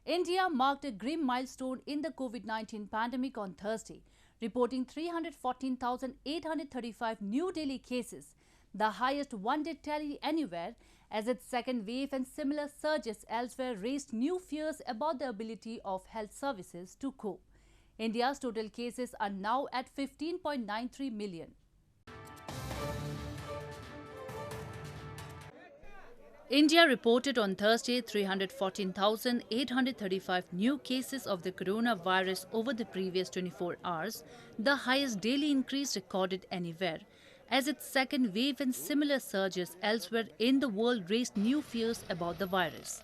India marked a grim milestone in the COVID-19 pandemic on Thursday, reporting 314,835 new daily cases, the highest one-day tally anywhere, as its second wave and similar surges elsewhere raised new fears about the ability of health services to cope. India's total cases are now at 15.93 million. India reported on Thursday 314,835 new cases of the coronavirus over the previous 24 hours, the highest daily increase recorded anywhere, as its second wave and similar surges elsewhere in the world raised new fears about the virus.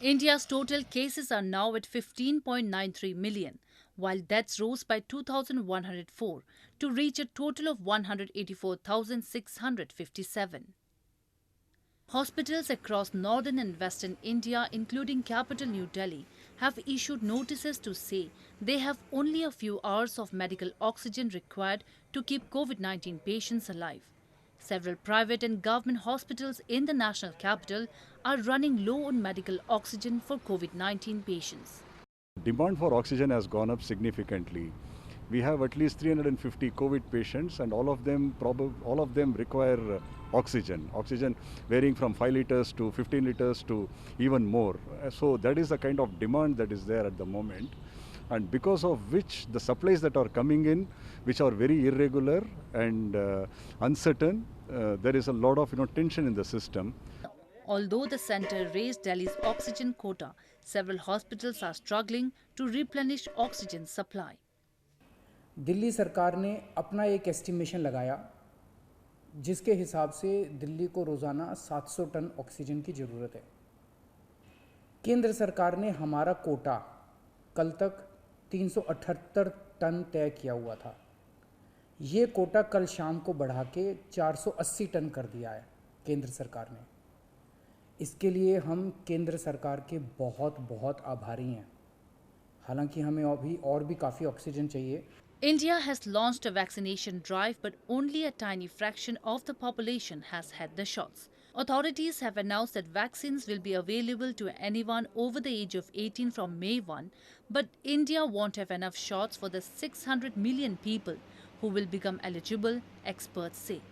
India's total cases are now at 15.93 million, while deaths rose by 2,104 to reach a total of 184,657. Hospitals across northern and western India, including capital New Delhi, have issued notices to say they have only a few hours of medical oxygen required to keep COVID-19 patients alive. Several private and government hospitals in the national capital are running low on medical oxygen for COVID-19 patients. Demand for oxygen has gone up significantly. We have at least 350 COVID patients, and all of them require oxygen varying from 5 liters to 15 liters to even more. So that is the kind of demand that is there at the moment, and because of which the supplies that are coming in, which are very irregular and uncertain, there is a lot of tension in the system. Although the centre raised Delhi's oxygen quota, several hospitals are struggling to replenish oxygen supply. Delhi सरकार ने अपना एक estimation लगाया जिसके हिसाब से दिल्ली को रोज़ाना 700 टन ऑक्सीजन की ज़रूरत है। केंद्र सरकार ने हमारा कोटा कल तक 378 टन तय किया हुआ था। ये कोटा कल शाम को बढ़ा के 480 टन कर दिया है केंद्र सरकार ने। इसके लिए हम केंद्र सरकार के बहुत आभारी हैं। हालांकि हमें अभी और भी काफ़ी ऑक्सीजन चाहिए। India has launched a vaccination drive, but only a tiny fraction of the population has had the shots. Authorities have announced that vaccines will be available to anyone over the age of 18 from May 1, but India won't have enough shots for the 600 million people who will become eligible, experts say.